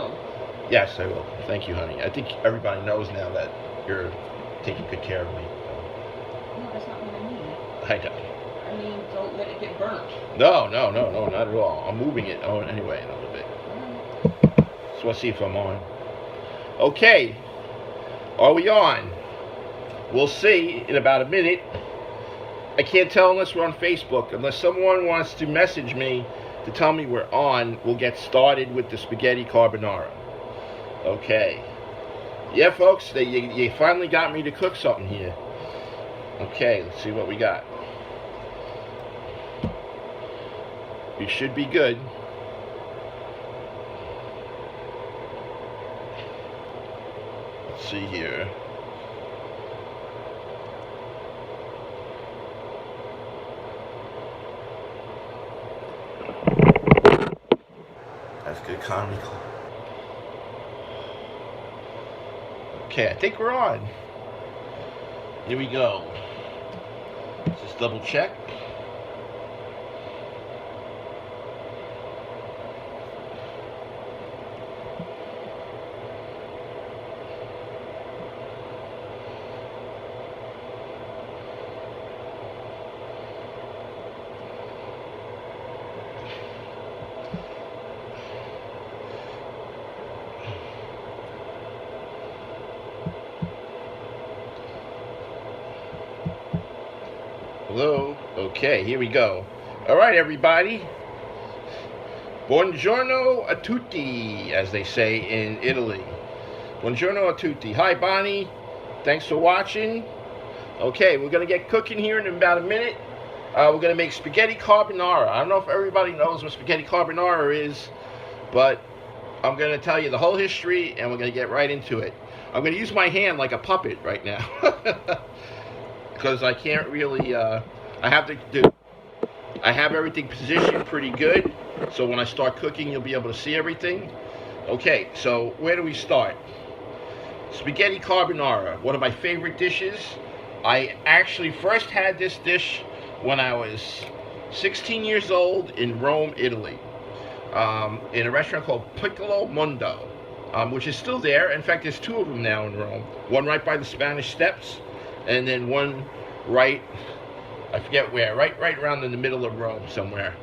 will. Yes, I will. Thank you, honey. I think everybody knows now that you're taking good care of me. No, that's not what I mean. I know. I mean, don't let it get burnt. No, not at all. I'm moving it. Oh, anyway, a little bit. So let's see if I'm on. Okay. Are we on? We'll see in about a minute. I can't tell unless we're on Facebook. Unless someone wants to message me to tell me we're on, we'll get started with the spaghetti carbonara. Okay. Yeah, folks, you finally got me to cook something here. Okay, let's see what we got. We should be good. Let's see here. That's good comedy. Okay, I think we're on. Here we go. Let's just double check. Hello. Okay, here we go. All right, everybody. Buongiorno a tutti, as they say in Italy. Buongiorno a tutti. Hi, Bonnie. Thanks for watching. Okay, we're going to get cooking here in about a minute. We're going to make spaghetti carbonara. I don't know if everybody knows what spaghetti carbonara is, but I'm going to tell you the whole history, and we're going to get right into it. I'm going to use my hand like a puppet right now. Because I can't really, I have everything positioned pretty good, so when I start cooking, you'll be able to see everything. Okay, so where do we start? Spaghetti carbonara, one of my favorite dishes. I actually first had this dish when I was 16 years old in Rome, Italy, in a restaurant called Piccolo Mondo, which is still there. In fact, there's two of them now in Rome. One right by the Spanish Steps, and then one right, I forget where, right around in the middle of Rome somewhere.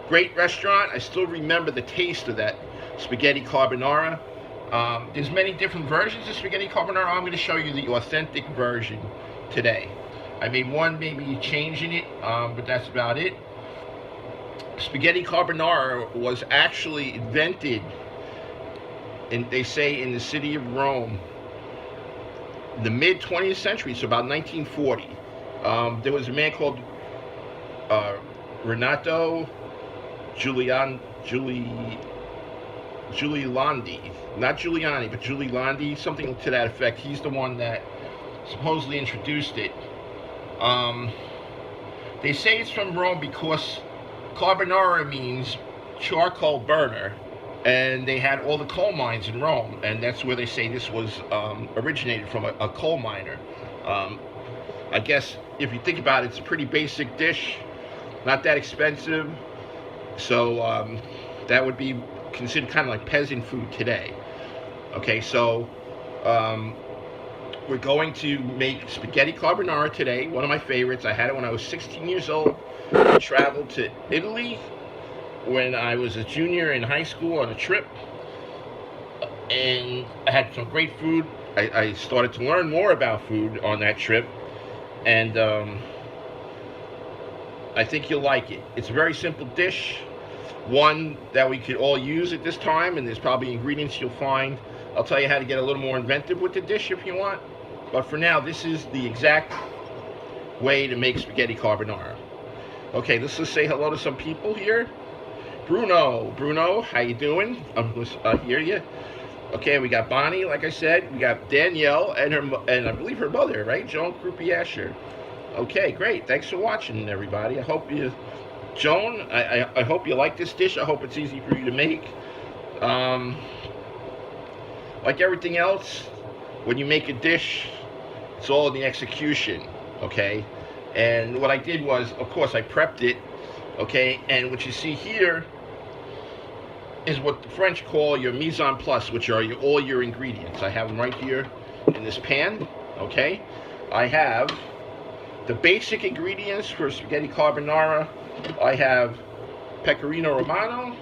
Great restaurant. I still remember the taste of that spaghetti carbonara. There's many different versions of spaghetti carbonara. I'm going to show you the authentic version today. I made one, maybe changing it, but that's about it. Spaghetti carbonara was actually invented, they say, in the city of Rome, the mid 20th century, so about 1940. There was a man called Renato Giuliani, not Giuliani, but Giuliani, something to that effect. He's the one that supposedly introduced it. They say it's from Rome because carbonara means charcoal burner, and they had all the coal mines in Rome, and that's where they say this was originated from, a coal miner. I guess if you think about it, it's a pretty basic dish, not that expensive, so that would be considered kind of like peasant food today. Okay, so we're going to make spaghetti carbonara today, one of my favorites. I had it when I was 16 years old. I traveled to Italy when I was a junior in high school on a trip, and I had some great food. I started to learn more about food on that trip, and I think you'll like it. It's a very simple dish, one that we could all use at this time, and there's probably ingredients you'll find. I'll tell you how to get a little more inventive with the dish if you want, but for now, this is the exact way to make spaghetti carbonara. Okay, let's just say hello to some people here. Bruno, how you doing? I hear you. Okay, we got Bonnie, like I said. We got Danielle and I believe her mother, right? Joan Krupiasher. Okay, great. Thanks for watching, everybody. I hope you, Joan, I hope you like this dish. I hope it's easy for you to make. Like everything else, when you make a dish, it's all in the execution, okay? And what I did was, of course, I prepped it, okay? And what you see here is what the French call your mise en place, which are all your ingredients. I have them right here in this pan, okay? I have the basic ingredients for spaghetti carbonara. I have pecorino romano.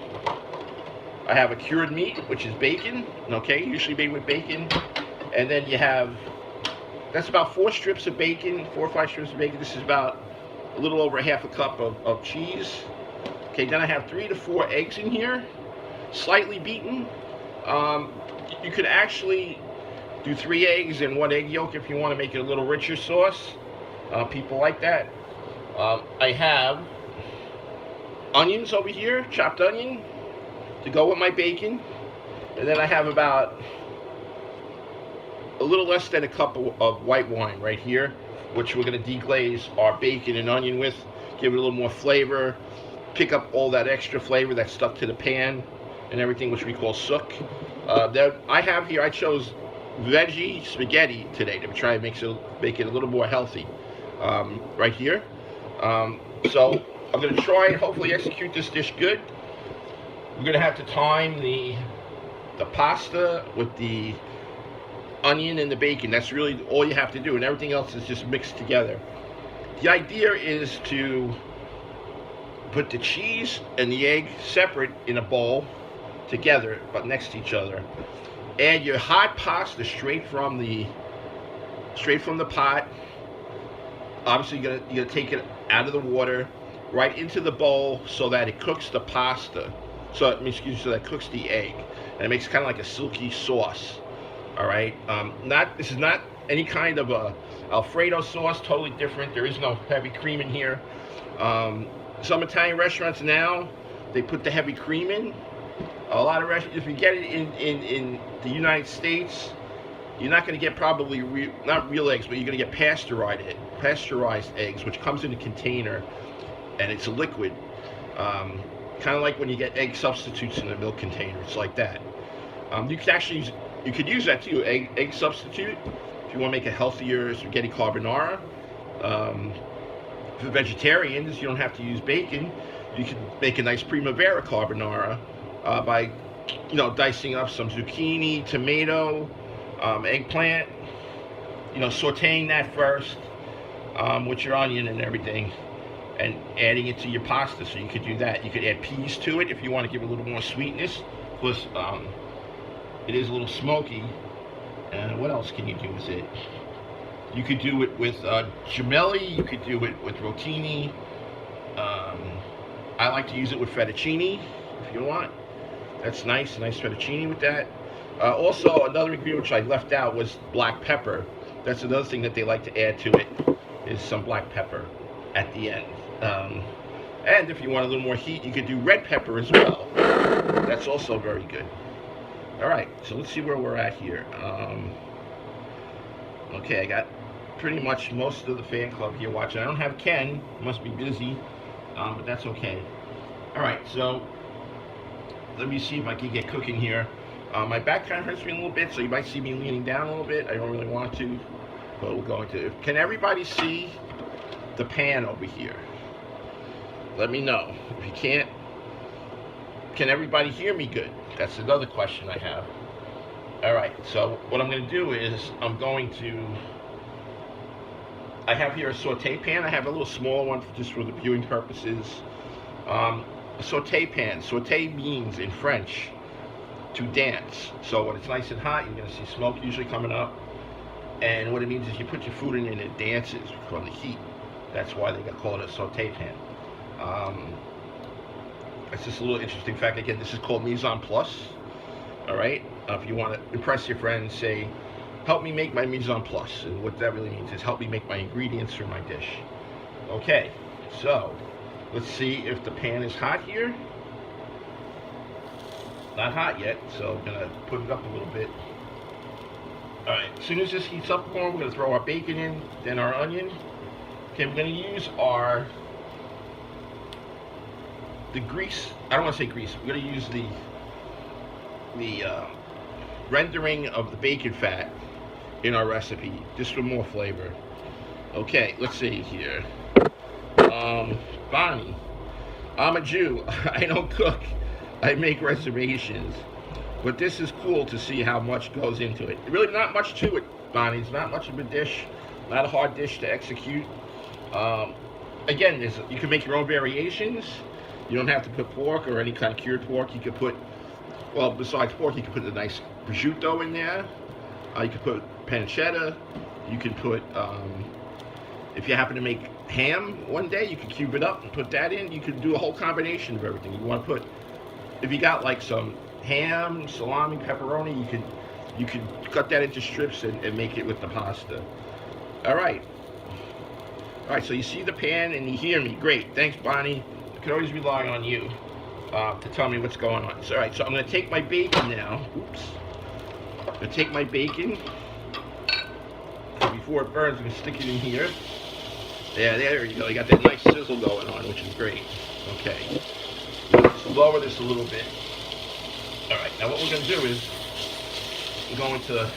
I have a cured meat, which is bacon, okay? Usually made with bacon. And then you have, that's about 4 strips of bacon, 4 or 5 strips of bacon. This is about a little over half a cup of cheese. Okay, then I have 3 to 4 eggs in here, slightly beaten. You could actually do 3 eggs and 1 egg yolk if you want to make it a little richer sauce. People like that. I have onions over here, chopped onion, to go with my bacon. And then I have about a little less than a cup of white wine right here, which we're going to deglaze our bacon and onion with, give it a little more flavor, pick up all that extra flavor that's stuck to the pan and everything, which we call sook. Then I have here, I chose veggie spaghetti today to try and make it a little more healthy right here. So I'm going to try and hopefully execute this dish good. We're going to have to time the pasta with the onion and the bacon. That's really all you have to do, and everything else is just mixed together. The idea is to put the cheese and the egg separate in a bowl together, but next to each other. Add your hot pasta straight from the pot. Obviously, you're gonna take it out of the water, right into the bowl, so that it cooks the pasta. So that it cooks the egg, and it makes kind of like a silky sauce. All right. This is not any kind of a Alfredo sauce. Totally different. There is no heavy cream in here. Some Italian restaurants now, they put the heavy cream in. A lot of restaurants, if you get it in the United States, you're not going to get probably not real eggs, but you're going to get pasteurized eggs, which comes in a container, and it's a liquid. Kind of like when you get egg substitutes in a milk container. It's like that. You could use that too, egg substitute, if you want to make a healthier spaghetti carbonara. For vegetarians, you don't have to use bacon. You can make a nice primavera carbonara by, dicing up some zucchini, tomato, eggplant, sauteing that first with your onion and everything, and adding it to your pasta. So you could do that. You could add peas to it if you want to give it a little more sweetness. Plus, it is a little smoky. And what else can you do with it? You could do it with gemelli. You could do it with rotini. I like to use it with fettuccine if you want. That's nice fettuccine with that. Also, another ingredient which I left out was black pepper. That's another thing that they like to add to it, is some black pepper at the end. And if you want a little more heat, you could do red pepper as well. That's also very good. All right, so let's see where we're at here. Okay, I got pretty much most of the fan club here watching. I don't have Ken, must be busy, but that's okay. All right, so let me see if I can get cooking here. My back kind of hurts me a little bit, so you might see me leaning down a little bit. I don't really want to, but we're going to. Can everybody see the pan over here? Let me know. If you can't, can everybody hear me good? That's another question I have. All right, so what I'm going to do is I have here a saute pan. I have a little small one just for the viewing purposes. A saute pan. Saute means in French to dance. So when it's nice and hot, you're going to see smoke usually coming up. And what it means is you put your food in and it dances from the heat. That's why they call it a saute pan. It's just a little interesting fact. Again, this is called mise en place. All right. If you want to impress your friends, say, "Help me make my mise en place." And what that really means is help me make my ingredients for my dish. Okay. So let's see if the pan is hot here. Not hot yet, so I'm gonna put it up a little bit. All right. As soon as this heats up more, we're gonna throw our bacon in, then our onion. Okay. We're gonna use the grease. I don't want to say grease. We're going to use the rendering of the bacon fat in our recipe, just for more flavor. Okay, let's see here. Bonnie, I'm a Jew. I don't cook. I make reservations. But this is cool to see how much goes into it. Really not much to it, Bonnie. It's not much of a dish. Not a hard dish to execute. Again, you can make your own variations. You don't have to put pork or any kind of cured pork. You could put, well, besides pork, you could put a nice prosciutto in there. You could put pancetta. You could put, if you happen to make ham one day, you could cube it up and put that in. You could do a whole combination of everything. You want to put, if you got like some ham, salami, pepperoni, you could cut that into strips and make it with the pasta. All right, so you see the pan and you hear me. Great, thanks, Bonnie. I can always rely on you to tell me what's going on. So, all right, so I'm going to take my bacon now. Oops. I'm going to take my bacon. Before it burns, I'm going to stick it in here. Yeah, there you go. You got that nice sizzle going on, which is great. Okay. Let's lower this a little bit. All right, now what we're going to do is we're going to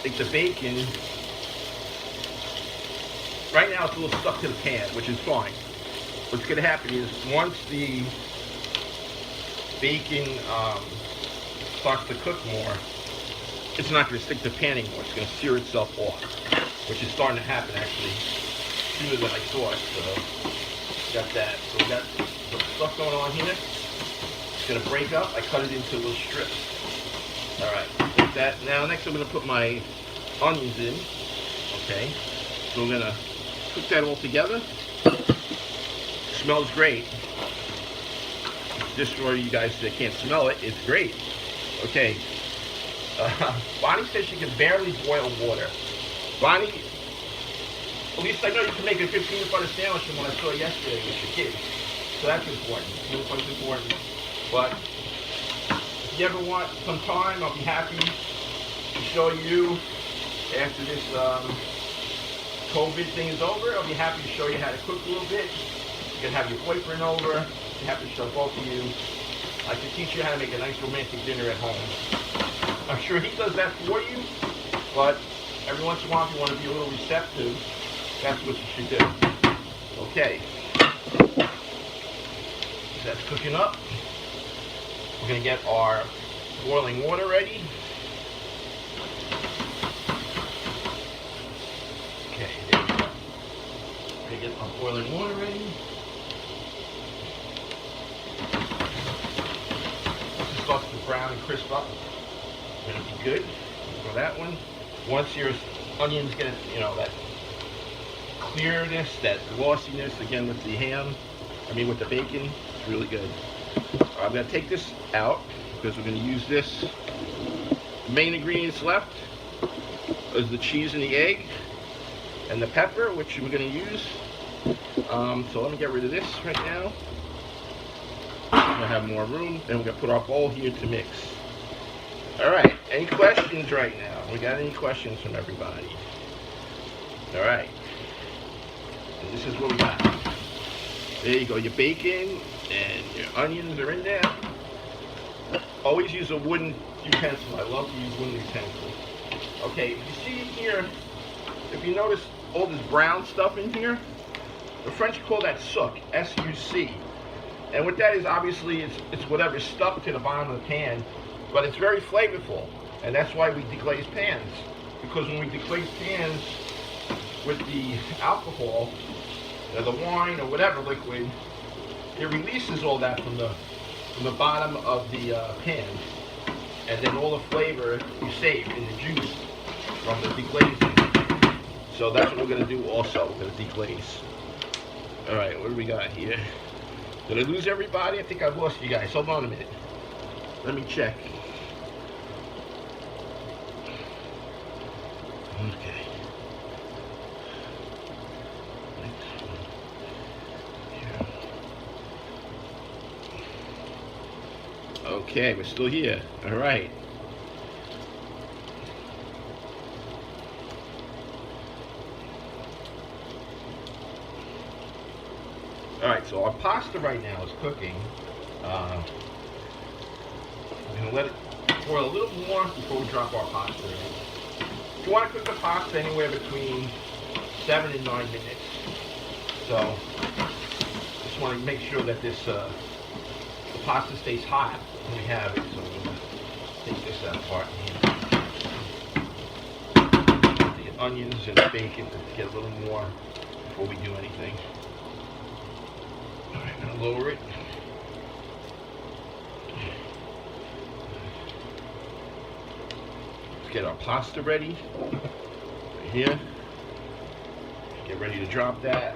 take the bacon. Right now it's a little stuck to the pan, which is fine. What's going to happen is once the bacon starts to cook more, it's not going to stick to the pan anymore. It's going to sear itself off, which is starting to happen actually sooner than I thought. So got that. So we got some stuff going on here. It's going to break up. I cut it into little strips. All right, put that. Now next I'm going to put my onions in. Okay, so I'm going to cook that all together. Smells great. Just for you guys that can't smell it, it's great. Okay. Bonnie says she can barely boil water. Bonnie, at least I know you can make a good peanut butter sandwich from what I saw yesterday with your kids. So that's important. Peanut butter's important. But if you ever want some time, I'll be happy to show you after this COVID thing is over. I'll be happy to show you how to cook a little bit. You can have your boyfriend over. You have to show both of you. I can teach you how to make a nice romantic dinner at home. I'm sure he does that for you, but every once in a while, if you want to be a little receptive, that's what you should do. Okay. That's cooking up. We're going to get our boiling water ready. Okay, there we go. We're going to get our boiling water ready. This starts to brown and crisp up. It's going to be good for that one. Once your onions get, that clearness, that glossiness, again with the ham, with the bacon, it's really good. I'm going to take this out because we're going to use this. The main ingredients left is the cheese and the egg and the pepper, which we're going to use. So let me get rid of this right now. I'm going to have more room, and we're going to put our bowl here to mix. All right, any questions right now? We got any questions from everybody? All right, and this is what we got. There you go, your bacon and your onions are in there. Always use a wooden utensil. I love to use wooden utensils. Okay, if you see here, if you notice all this brown stuff in here, the French call that souk, S-U-C. And what that is, obviously, it's whatever's stuck to the bottom of the pan, but it's very flavorful. And that's why we deglaze pans. Because when we deglaze pans with the alcohol, or the wine, or whatever liquid, it releases all that from the bottom of the pan. And then all the flavor you save in the juice from the deglazing. So that's what we're going to do also. We're going to deglaze. All right, what do we got here? Did I lose everybody? I think I've lost you guys. Hold on a minute. Let me check. Okay. Okay, we're still here. All right. All right, so our pasta right now is cooking. I'm going to let it boil a little more before we drop our pasta in. You want to cook the pasta anywhere between 7 and 9 minutes. So, just want to make sure that this pasta stays hot when we have it. So we're gonna take this out apart here. The onions and the bacon to get a little more before we do anything. All right, I'm gonna lower it. Let's get our pasta ready. Right here. Get ready to drop that.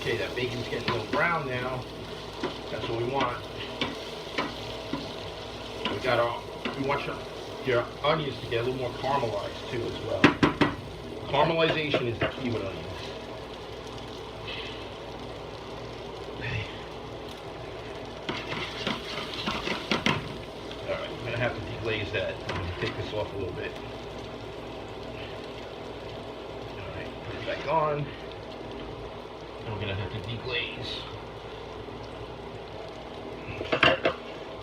Okay, that bacon's getting a little brown now. That's what we want. We want your onions to get a little more caramelized too as well. Caramelization is the key with onions. Alright, I'm gonna have to deglaze that. I'm gonna take this off a little bit. Alright, put it back on. And we're gonna have to deglaze.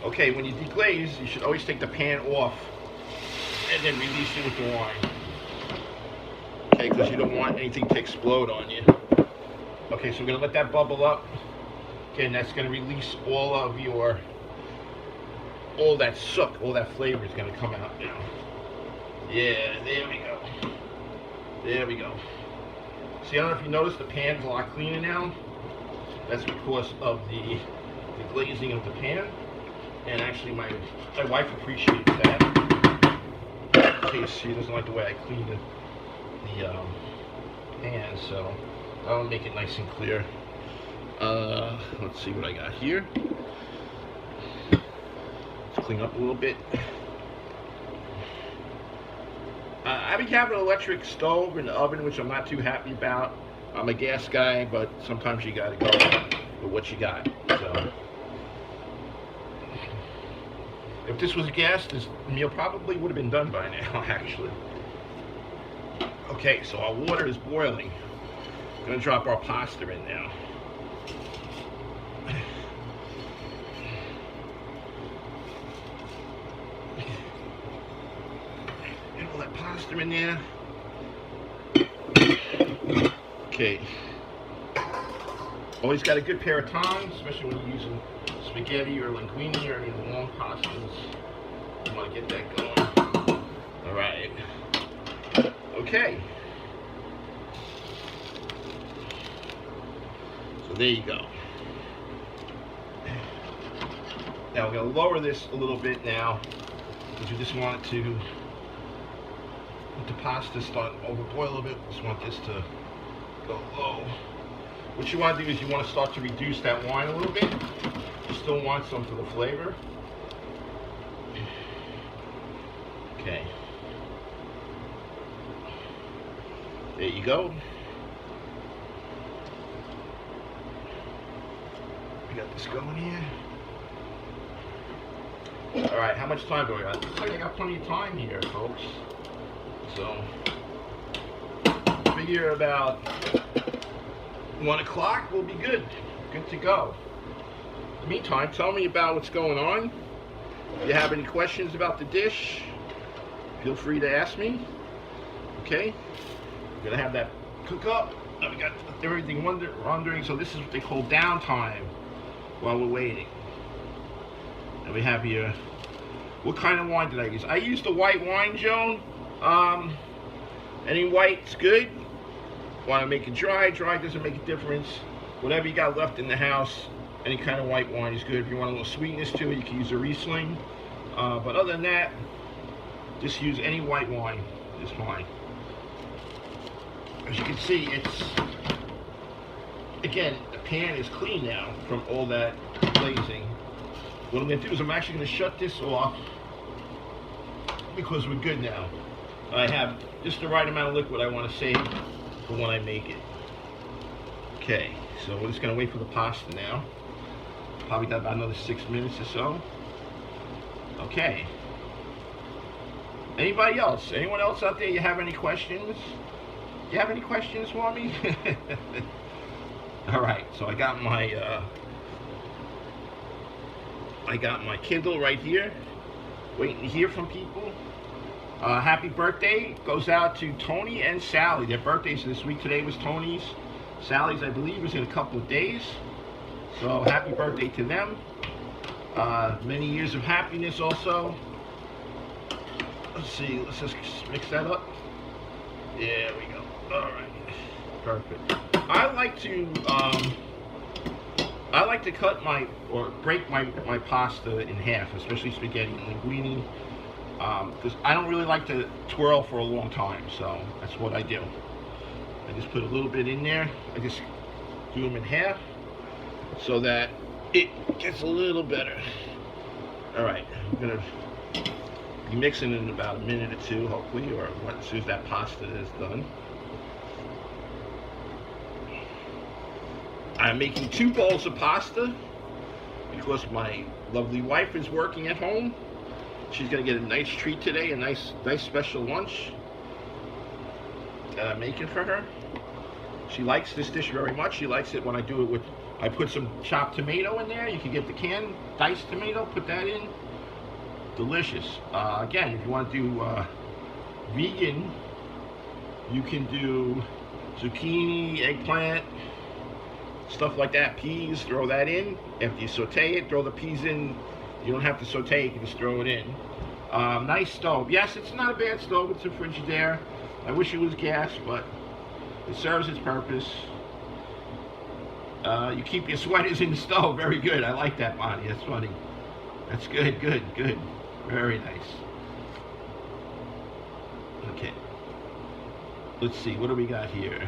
Okay, when you deglaze, you should always take the pan off and then release it with the wine. Okay, because you don't want anything to explode on you. Okay, so we're gonna let that bubble up. Okay, and that's gonna release all that sook, all that flavor is gonna come out now. Yeah, there we go. There we go. See, I don't know if you noticed, the pan's a lot cleaner now. That's because of the glazing of the pan. And actually, my wife appreciates that. In case she doesn't like the way I clean the pan, so I'll make it nice and clear. Let's see what I got here. Let's clean up a little bit. I have an electric stove and oven, which I'm not too happy about. I'm a gas guy, but sometimes you gotta go with what you got. So, if this was gas, this meal probably would have been done by now, actually. Okay, so our water is boiling. I'm gonna drop our pasta in now. Get all that pasta in there. Okay. Always got a good pair of tongs, especially when you're using spaghetti or linguine or any of the long pastas. You want to get that going. All right. Okay. So there you go. Now we're going to lower this a little bit now because we just want it to, let the pasta start to overboil a little bit. Just want this to go low. What you want to do is you want to start to reduce that wine a little bit. You still want some for the flavor. Okay. There you go. We got this going here. Alright, how much time do I got? Looks like I got plenty of time here, folks. So, figure about 1 o'clock, we'll be good. Good to go. In the meantime, tell me about what's going on. If you have any questions about the dish, feel free to ask me. Okay? We're going to have that cook up. Now we got everything wondering, so this is what they call downtime while we're waiting. And we have here, what kind of wine did I use? I used the white wine, Joan. Any white's good. Want to make it dry? Dry doesn't make a difference. Whatever you got left in the house, any kind of white wine is good. If you want a little sweetness to it, you can use a Riesling. But other than that, just use any white wine. It's fine. As you can see, it's, again, the pan is clean now from all that glazing. What I'm going to do is I'm actually going to shut this off because we're good now. I have just the right amount of liquid I want to save for when I make it. Okay, so we're just going to wait for the pasta now. Probably got about another 6 minutes or so. Okay. Anybody else? Anyone else out there, you have any questions? You have any questions for me? Alright, so I got my Kindle right here, waiting to hear from people. Happy birthday goes out to Tony and Sally. Their birthdays this week. Today was Tony's. Sally's, I believe, is in a couple of days. So happy birthday to them. Many years of happiness also. Let's see, let's just mix that up. There we go. All right, perfect. I like to cut or break my pasta in half, especially spaghetti and linguine, because I don't really like to twirl for a long time. So that's what I do. I just put a little bit in there. I just do them in half so that it gets a little better. All right, I'm gonna be mixing in about a minute or two, hopefully, or as soon as that pasta is done. I'm making 2 bowls of pasta because my lovely wife is working at home. She's gonna get a nice treat today, a nice special lunch that I'm making for her. She likes this dish very much. She likes it when I do it with, I put some chopped tomato in there. You can get the canned diced tomato, put that in. Delicious. Again, if you want to do vegan, you can do zucchini, eggplant, stuff like that, peas, throw that in. After you saute it, throw the peas in. You don't have to saute it, you can just throw it in. Nice stove. Yes, it's not a bad stove, it's a Frigidaire. I wish it was gas, but it serves its purpose. You keep your sweaters in the stove. Very good. I like that, Bonnie. That's funny. That's good, good, good. Very nice. Okay. Let's see. What do we got here?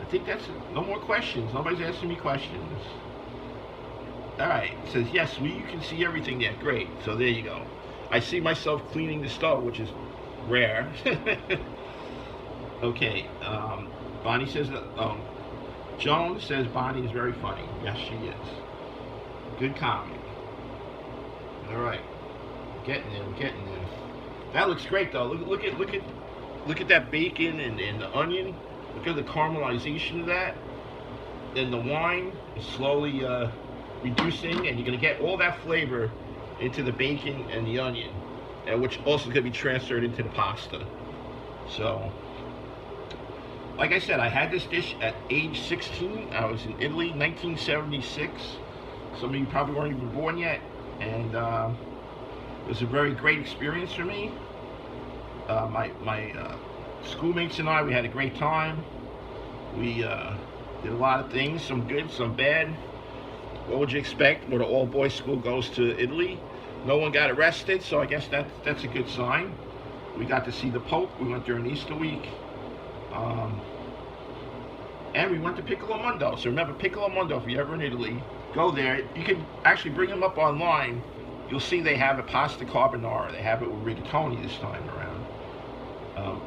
I think that's it. No more questions. Nobody's asking me questions. All right. It says, yes, you can see everything there. Great. So there you go. I see myself cleaning the stove, which is rare. Okay. Bonnie says, Joan says Bonnie is very funny. Yes, she is. Good comment. All right. Getting there. Getting there. That looks great, though. Look at that bacon and the onion. Look at the caramelization of that. And the wine is slowly reducing, and you're going to get all that flavor into the bacon and the onion, which also is going to be transferred into the pasta. So, like I said, I had this dish at age 16. I was in Italy, 1976. Some of you probably weren't even born yet, and it was a very great experience for me. My schoolmates and I, we had a great time. We did a lot of things, some good, some bad. What would you expect when an all-boys school goes to Italy? No one got arrested, so I guess that's a good sign. We got to see the Pope. We went during Easter week. And we went to Piccolo Mundo. So remember, Piccolo Mundo, if you're ever in Italy, go there. You can actually bring them up online. You'll see they have a pasta carbonara. They have it with rigatoni this time around.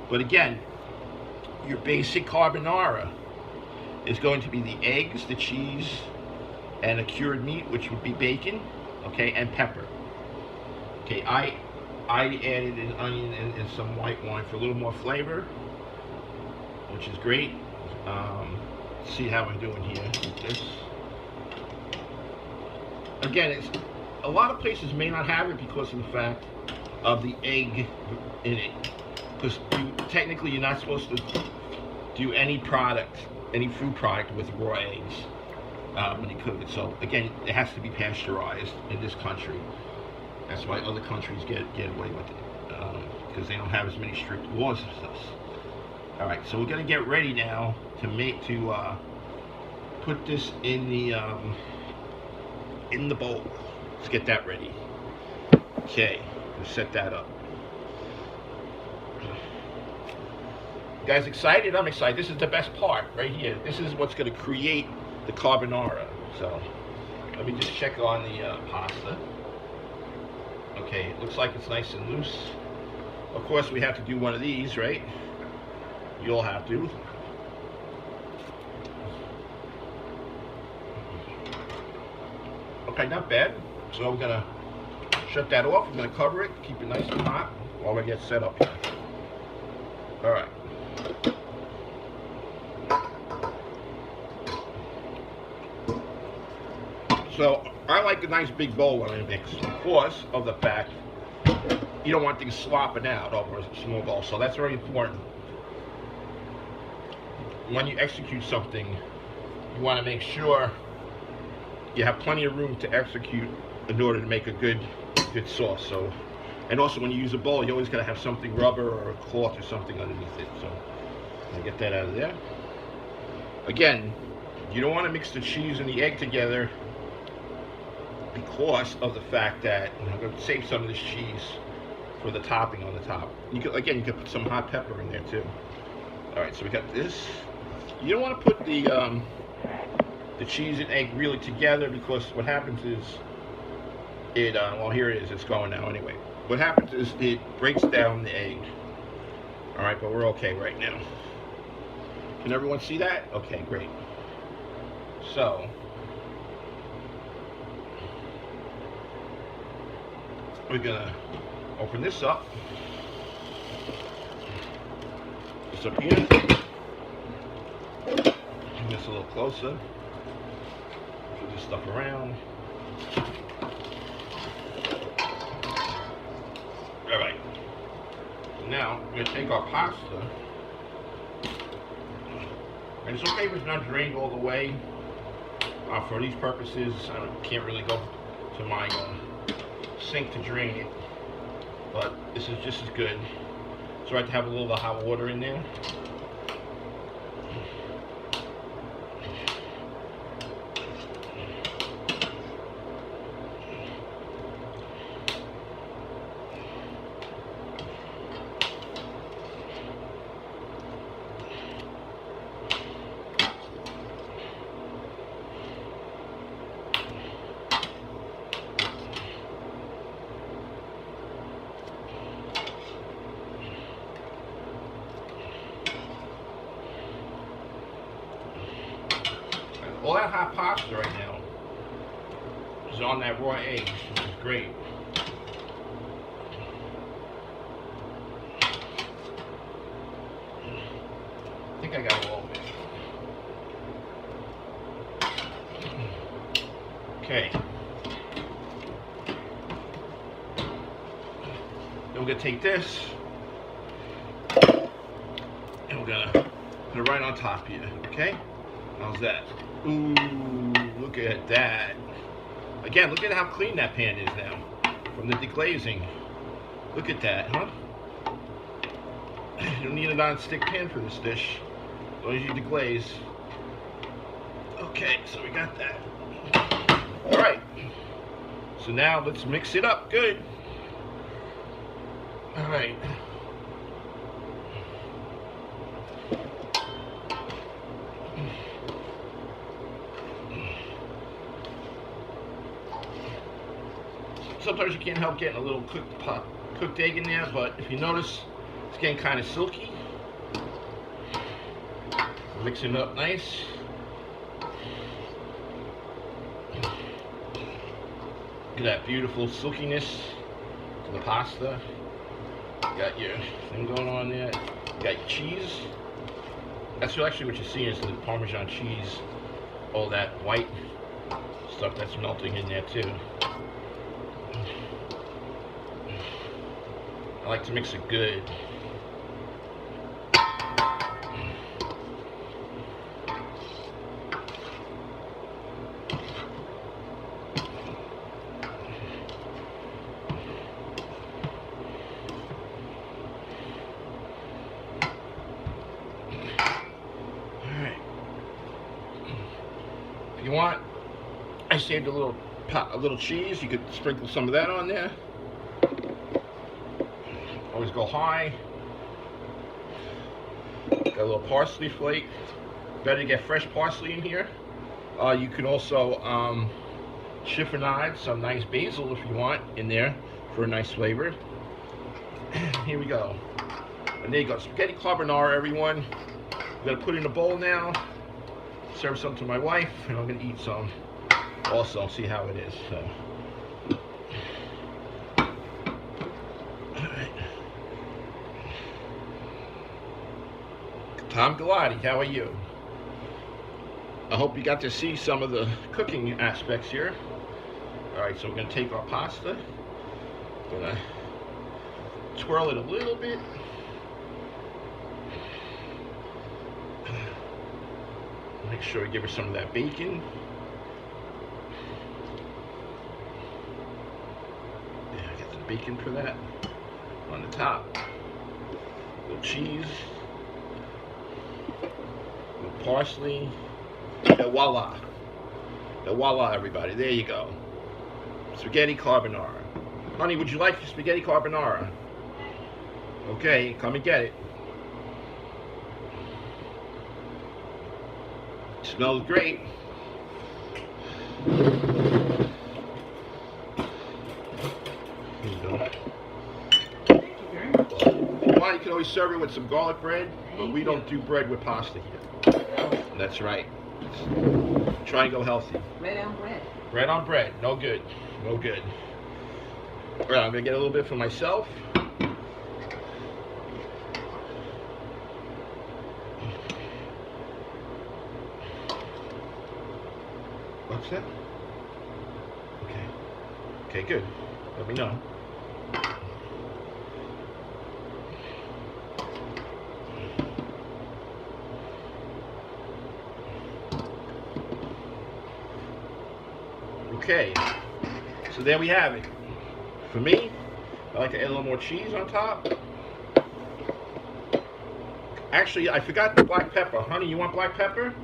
But again, your basic carbonara is going to be the eggs, the cheese, and a cured meat, which would be bacon, okay, and pepper. Okay, I added an onion and some white wine for a little more flavor, which is great. See how I'm doing here with this. Again, a lot of places may not have it because of the fact of the egg in it. Because technically you're not supposed to do any product, any food product with raw eggs when you cook it. So again, it has to be pasteurized in this country. That's why other countries get away with it, because they don't have as many strict laws as us. All right, so we're gonna get ready now to put this in the bowl. Let's get that ready. Okay, we'll set that up. You guys excited? I'm excited. This is the best part right here. This is what's gonna create the carbonara. So let me just check on the pasta. Okay, it looks like it's nice and loose. Of course, we have to do one of these, right? You'll have to. Okay, not bad. So I'm gonna shut that off. I'm gonna cover it, keep it nice and hot while we get set up here. All right. So I like a nice big bowl when I mix, because of the fact you don't want things slopping out over a small bowl. So that's very important. When you execute something, you want to make sure you have plenty of room to execute in order to make a good sauce. So, and also when you use a bowl, you always got to have something, rubber or a cloth or something underneath it. So I'll get that out of there. Again, you don't want to mix the cheese and the egg together because of the fact that I'm going to save some of this cheese for the topping on the top. You could, again, you could put some hot pepper in there too. All right, so we got this. You don't want to put the cheese and egg really together, because what happens is it well, here it is, it's going now anyway. What happens is it breaks down the egg. All right, but we're okay right now. Can everyone see that? Okay, great. So we're gonna open this up. It's up here. Bring this a little closer. Put this stuff around. All right. So now we're gonna take our pasta, and it's okay if it's not drained all the way. For these purposes, I can't really go to my sink to drain it, but this is just as good. So I have to have a little hot water in there. All that hot pasta right now is on that raw egg, which is great. I think I got all of it. Okay. Then we're gonna take this and we're gonna put it right on top here, okay? How's that? Ooh, look at that. Again, look at how clean that pan is now from the deglazing. Look at that, huh? You don't need a non-stick pan for this dish, as long as you deglaze. Okay, so we got that. All right. So now let's mix it up good. All right. Sometimes you can't help getting a little cooked egg in there, but if you notice, it's getting kind of silky. Mixing it up nice. Look at that beautiful silkiness to the pasta. You got your thing going on there. You got your cheese. That's actually what you're seeing is the Parmesan cheese. All that white stuff that's melting in there too. I like to mix it good. Alright. If you want, I saved a little cheese. You could sprinkle some of that on there. Always go high. Got a little parsley flake. Better to get fresh parsley in here. You can also chiffonade some nice basil if you want in there for a nice flavor. Here we go. And there you go. Spaghetti carbonara, everyone. I'm gonna put it in a bowl now. Serve some to my wife, and I'm gonna eat some also. See how it is. So. Tom Galati, how are you? I hope you got to see some of the cooking aspects here. All right, so we're gonna take our pasta. Gonna Twirl it a little bit. Make sure I give her some of that bacon. Yeah, I got some bacon for that. On the top. A little cheese. A little parsley. And voila. And voila, everybody. There you go. Spaghetti carbonara. Honey, would you like your spaghetti carbonara? Okay, come and get it. Smells great. Here you go. Thank you very much. Well, you can always serve it with some garlic bread, but we don't do bread with pasta here. That's right. Try and go healthy. Bread on bread. Bread on bread. No good. No good. All right, I'm going to get a little bit for myself. What's that? Okay. Okay, good. Let me know. Okay. So there we have it. For me, I like to add a little more cheese on top. Actually, I forgot the black pepper. Honey, you want black pepper?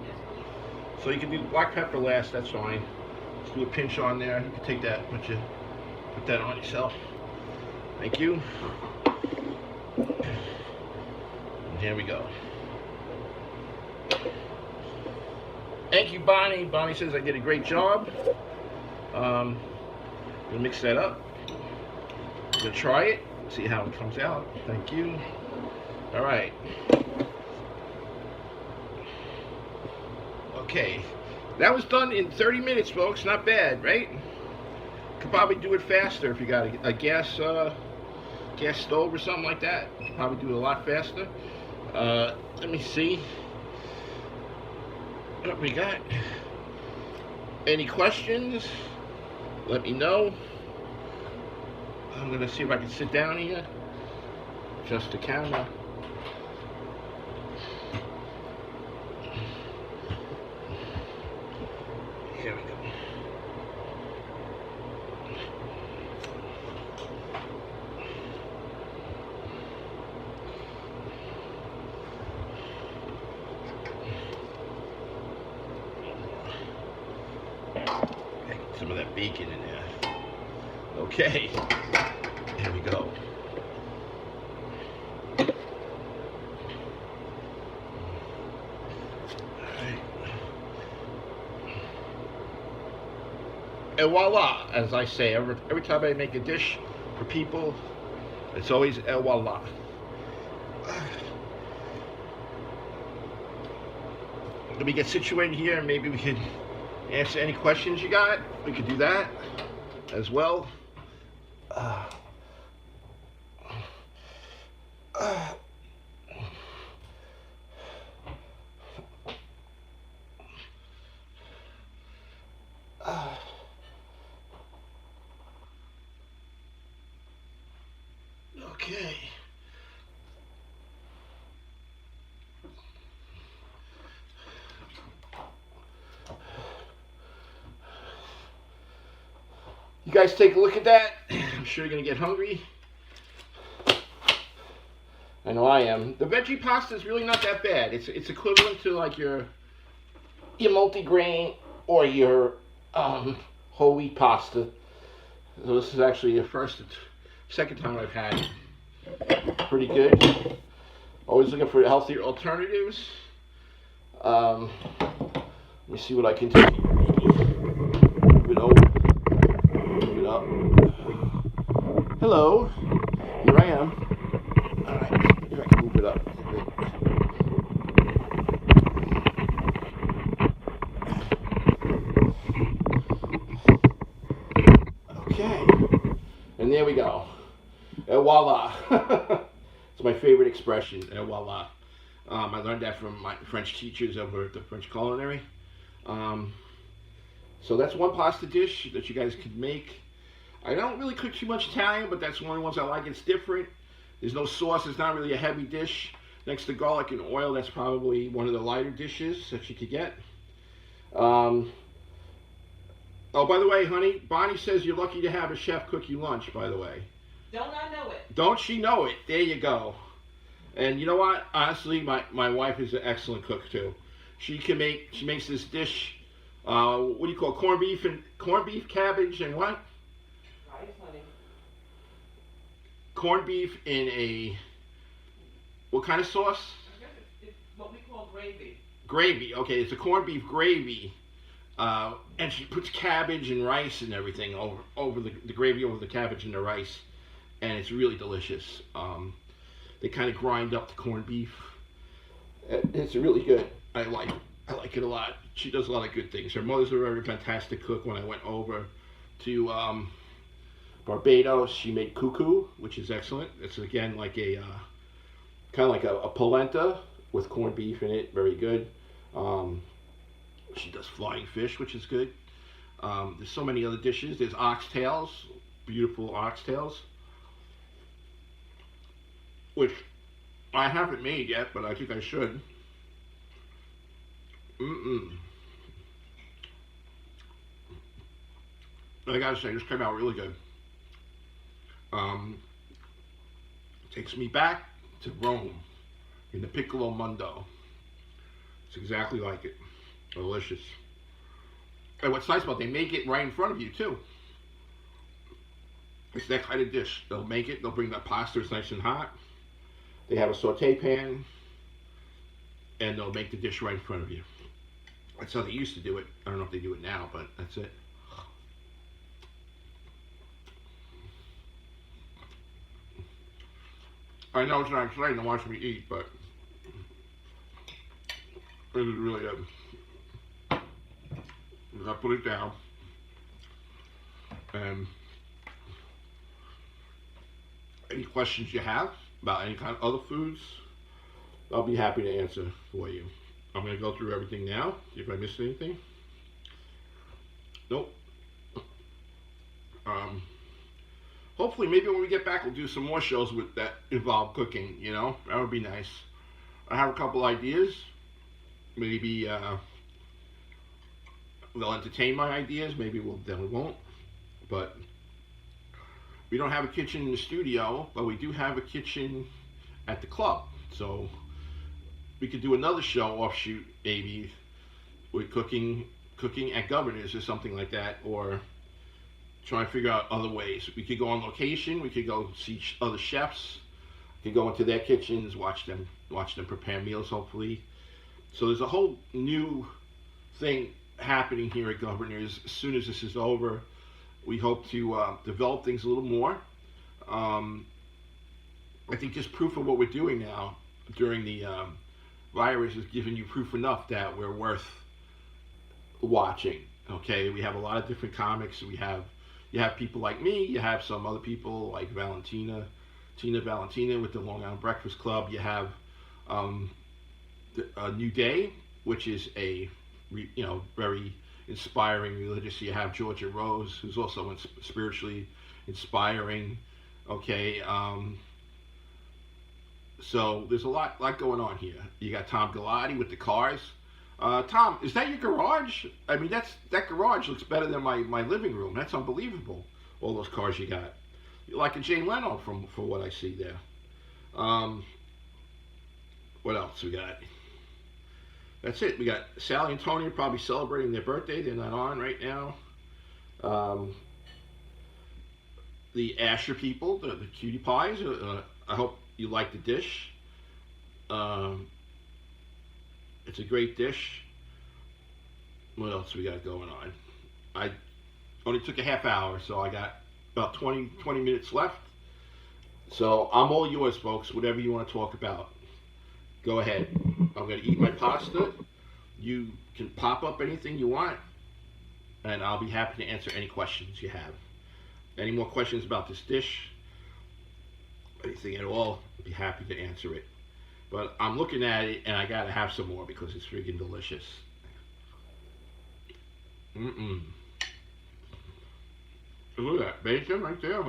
So you can do black pepper last, that's fine. Just do a pinch on there. You can take that, put that on yourself. Thank you. And here we go. Thank you, Bonnie. Bonnie says I did a great job. We'll mix that up. I'm gonna try it, see how it comes out. Thank you. All right. Okay, that was done in 30 minutes, folks. Not bad, right? Could probably do it faster if you got a gas stove or something like that. Could probably do it a lot faster. Let me see what we got. Any questions? Let me know. I'm gonna see if I can sit down here. Adjust the camera. Here we go. Some of that bacon in there. Okay, here we go. And voila, as I say, every time I make a dish for people, it's always et voila. Let me get situated here, and maybe we can answer any questions you got. We could do that as well. Okay. You guys take a look at that. I'm sure you're gonna get hungry. I know I am. The veggie pasta is really not that bad. It's equivalent to like your multigrain or your whole wheat pasta. So this is actually the second time I've had it. Pretty good. Always looking for healthier alternatives. Let me see what I can do. Move it over. Move it up. Hello. Here I am. Alright, here I can move it up. Okay. And there we go. Et voila. It's my favorite expression, et voila. I learned that from my French teachers over at the French Culinary. So that's one pasta dish that you guys could make. I don't really cook too much Italian, but that's one of the ones I like. It's different. There's no sauce. It's not really a heavy dish. Next to garlic and oil, that's probably one of the lighter dishes that you could get. Oh, by the way, honey, Bonnie says you're lucky to have a chef cook you lunch, by the way. Don't I know it? Don't she know it? There you go. And you know what? Honestly, my wife is an excellent cook too. She makes this dish. What do you call it? Corned beef, cabbage, and what? Rice, honey. Corned beef in what kind of sauce? I guess it's what we call gravy. Gravy. Okay, it's a corned beef gravy. And she puts cabbage and rice and everything over the gravy over the cabbage and the rice, and it's really delicious. They kind of grind up the corned beef. It's really good. I like it a lot. She does a lot of good things. Her mother's a very fantastic cook. When I went over to Barbados, she made cuckoo, which is excellent. It's again like a kind of like a polenta with corned beef in it. Very good. She does flying fish, which is good. There's so many other dishes. There's oxtails, beautiful oxtails, which I haven't made yet, but I think I should. I gotta say, this came out really good. Takes me back to Rome in the Piccolo Mundo. It's exactly like it. Delicious. And what's nice about it, they make it right in front of you too. It's that kind of dish. They'll make it, they'll bring the pasta, it's nice and hot. They have a saute pan, and they'll make the dish right in front of you. That's how they used to do it. I don't know if they do it now, but that's it. I know it's not exciting to watch me eat, but this is really good. I put it down, and any questions you have about any kind of other foods, I'll be happy to answer for you. I'm going to go through everything now, see if I missed anything. Nope. Hopefully, maybe when we get back, we'll do some more shows that involve cooking, you know? That would be nice. I have a couple ideas. Maybe they'll entertain my ideas. Maybe then we won't. But we don't have a kitchen in the studio, but we do have a kitchen at the club. So we could do another show offshoot, maybe, with cooking at Governor's or something like that, or try and figure out other ways. We could go on location. We could go see other chefs. We could go into their kitchens, watch them prepare meals, hopefully. So there's a whole new thing happening here at Governor's. As soon as this is over, we hope to develop things a little more. I think just proof of what we're doing now during the virus is giving you proof enough that we're worth watching. Okay, we have a lot of different comics. You have people like me. You have some other people like Tina Valentina with the Long Island Breakfast Club. You have a New Day, which is a very inspiring religious. You have Georgia Rose, who's also spiritually inspiring. Okay, so there's a lot going on here. You got Tom Galati with the cars. Tom, is that your garage? I mean, that garage looks better than my living room. That's unbelievable. All those cars you got. You're like a Jay Leno from what I see there. What else we got? That's it. We got Sally and Tony probably celebrating their birthday. They're not on right now. The Asher people, the cutie pies. I hope you like the dish. It's a great dish. What else we got going on? I only took a half hour, so I got about 20 minutes left. So I'm all yours, folks. Whatever you want to talk about, go ahead. I'm going to eat my pasta. You can pop up anything you want, and I'll be happy to answer any questions you have. Any more questions about this dish, anything at all, I'll be happy to answer it. But I'm looking at it, and I got to have some more because it's freaking delicious. Look at that bacon right there.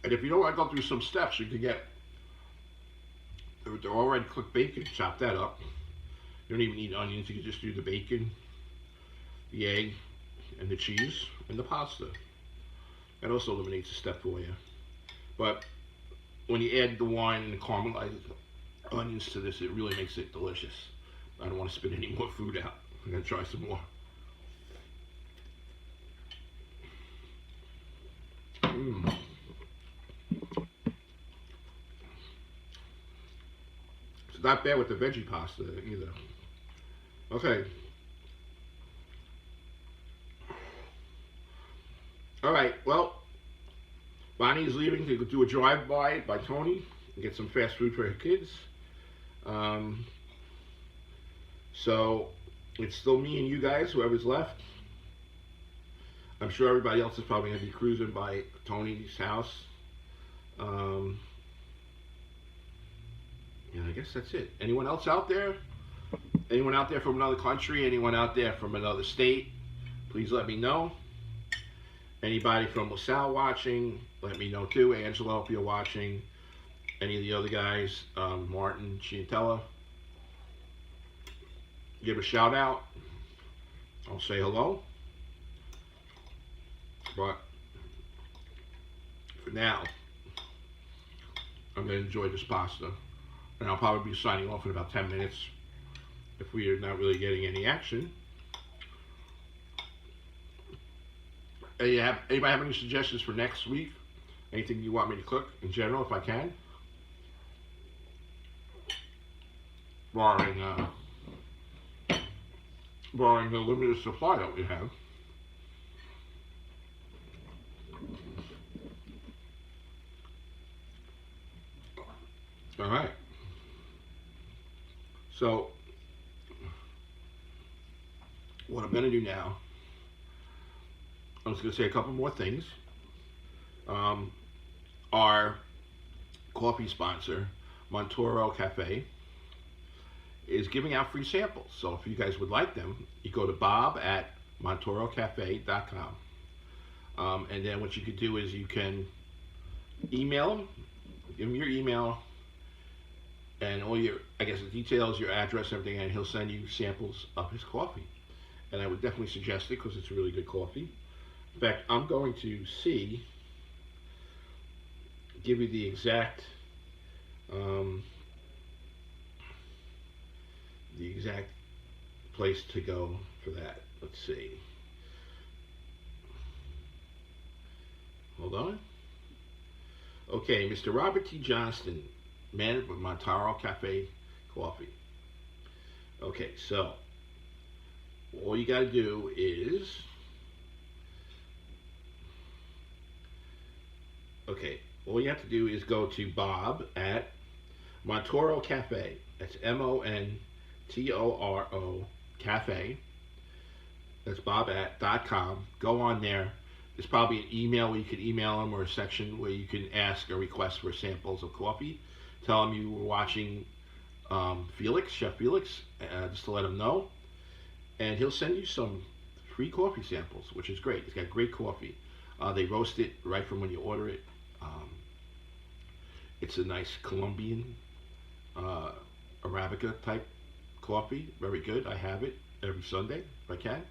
And if you don't want to go through some steps, you can get the already cooked bacon, chop that up. You don't even need onions, you can just do the bacon, the egg, and the cheese, and the pasta. That also eliminates a step for you. But when you add the wine and the caramelized onions to this, it really makes it delicious. I don't want to spit any more food out. I'm going to try some more. It's not bad with the veggie pasta either. Okay. Alright, well, Bonnie's leaving to do a drive-by by Tony and get some fast food for her kids. So, it's still me and you guys, whoever's left. I'm sure everybody else is probably going to be cruising by Tony's house. Yeah, I guess that's it. Anyone else out there? Anyone out there from another country? Anyone out there from another state? Please let me know. Anybody from LaSalle watching, let me know too. Angelo, if you're watching. Any of the other guys, Martin, Chiantella, give a shout out. I'll say hello. But for now, I'm going to enjoy this pasta. And I'll probably be signing off in about 10 minutes if we are not really getting any action. Anybody have any suggestions for next week? Anything you want me to cook in general, if I can? Barring the limited supply that we have. All right. So, what I'm going to do now, I'm just going to say a couple more things. Our coffee sponsor, Montoro Cafe, is giving out free samples. So if you guys would like them, you go to bob@montorocafe.com. And then what you could do is you can email them, give him your email, and all your, I guess, the details, your address, everything, and he'll send you samples of his coffee. And I would definitely suggest it because it's a really good coffee. In fact, I'm going to give you the exact place to go for that. Let's see. Hold on. Okay, Mr. Robert T. Johnston, man with Montoro Cafe Coffee. Okay, so all you got to do is, all you have to do is go to Bob at Montoro Cafe. That's MONTORO Cafe. That's bob@.com. Go on there. There's probably an email where you can email them, or a section where you can ask or request for samples of coffee. Tell them you were watching Chef Felix, just to let him know. And he'll send you some free coffee samples, which is great. He's got great coffee. They roast it right from when you order it. It's a nice Colombian Arabica type coffee. Very good. I have it every Sunday if I can.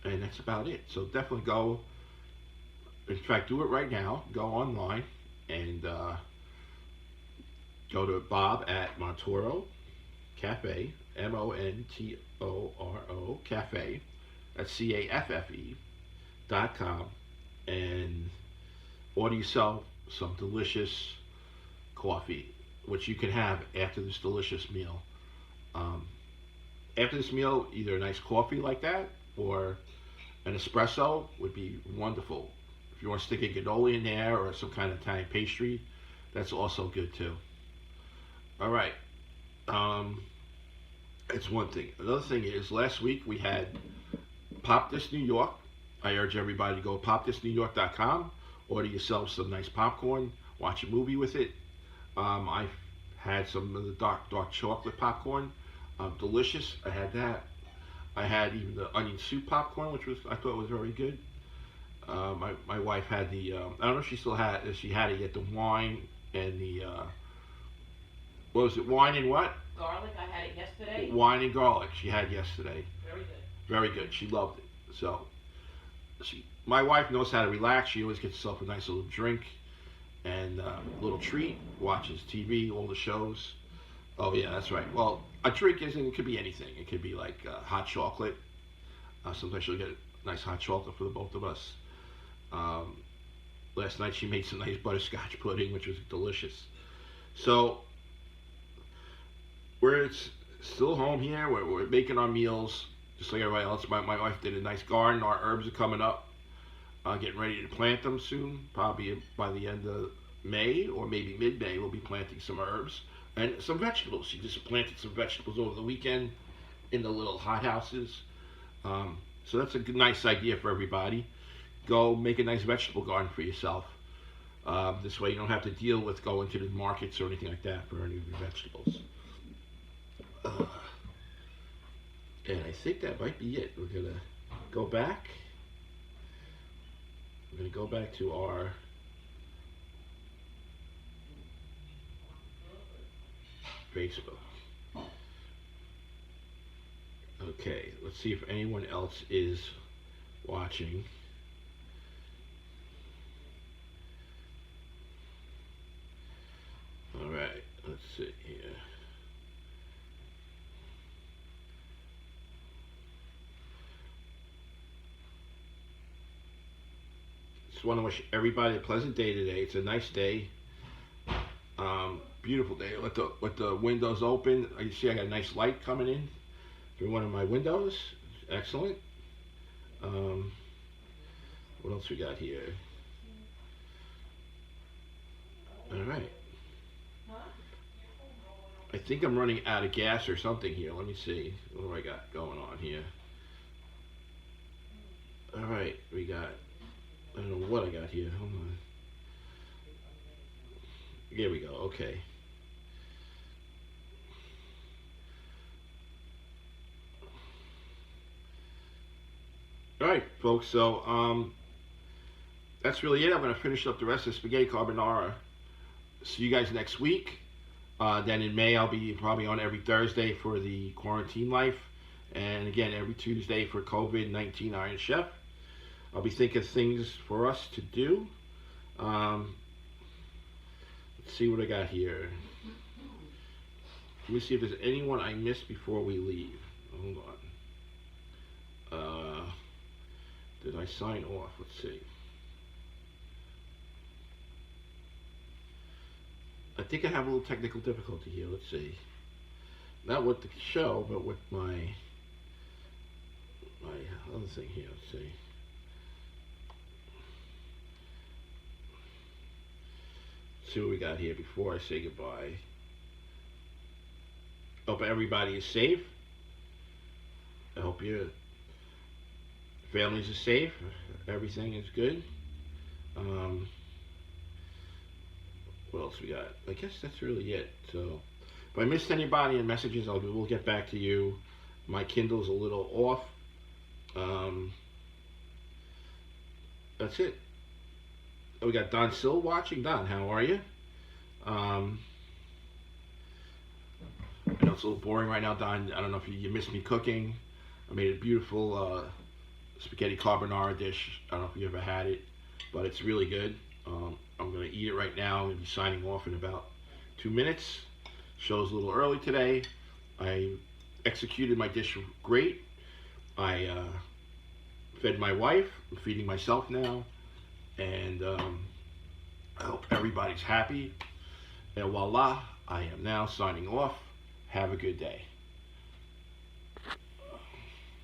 And that's about it. So definitely go. In fact, do it right now. Go online and go to Bob at Montoro Cafe, MONTORO Cafe. That's CAFFE.com, and order yourself some delicious coffee, which you can have after this delicious meal. After this meal, either a nice coffee like that or an espresso would be wonderful. If you want to stick a cannoli in there or some kind of Italian pastry, that's also good too. All right. It's one thing. Another thing is, last week we had Pop This New York. I urge everybody to go popthisnewyork.com, order yourself some nice popcorn, watch a movie with it. I've had some of the dark chocolate popcorn, delicious. I had that. I had even the onion soup popcorn, which I thought was very good. My wife had the I don't know if she still had if she had it yet, the wine and the what was it, wine and what? Garlic, I had it yesterday. Wine and garlic she had yesterday. Very good. Very good. She loved it. So my wife knows how to relax. She always gets herself a nice little drink and a little treat. Watches TV, all the shows. Oh yeah, that's right. Well, a drink isn't. It could be anything. It could be like hot chocolate. Sometimes she'll get a nice hot chocolate for the both of us. Last night she made some nice butterscotch pudding, which was delicious. So we're still home here. We're making our meals just like everybody else. My wife did a nice garden. Our herbs are coming up. Getting ready to plant them soon. Probably by the end of May or maybe mid-May, we'll be planting some herbs and some vegetables. She just planted some vegetables over the weekend in the little hothouses. So that's a good, nice idea for everybody. Go make a nice vegetable garden for yourself. This way you don't have to deal with going to the markets or anything like that for any of your vegetables. And I think that might be it. We're going to go back. We're going to go back to our Facebook. Okay, let's see if anyone else is watching. All right, let's see here. Just want to wish everybody a pleasant day today. It's a nice day. Beautiful day. With the windows open. You see I got a nice light coming in through one of my windows. Excellent. What else we got here? All right. I think I'm running out of gas or something here. Let me see. What do I got going on here? All right, we got, I don't know what I got here. Hold on. Here we go. Okay. All right, folks. So that's really it. I'm going to finish up the rest of the spaghetti carbonara. See you guys next week. Then in May, I'll be probably on every Thursday for the quarantine life. And again, every Tuesday for COVID-19 Iron Chef. I'll be thinking of things for us to do. Let's see what I got here. Let me see if there's anyone I missed before we leave. Hold on. Did I sign off? Let's see. I think I have a little technical difficulty here. Let's see. Not with the show, but with my other thing here. Let's see. Let's see what we got here before I say goodbye. Hope everybody is safe. I hope your families are safe. Everything is good. What else we got? I guess that's really it. So if I missed anybody in messages, we'll get back to you. My Kindle's a little off. That's it. We got Don Sill watching. Don, how are you? I know it's a little boring right now, Don. I don't know if you missed me cooking. I made a beautiful spaghetti carbonara dish. I don't know if you ever had it, but it's really good. I'm going to eat it right now. I'm going to be signing off in about 2 minutes. Show's a little early today. I executed my dish great. I fed my wife. I'm feeding myself now. And I hope everybody's happy. And voila, I am now signing off. Have a good day.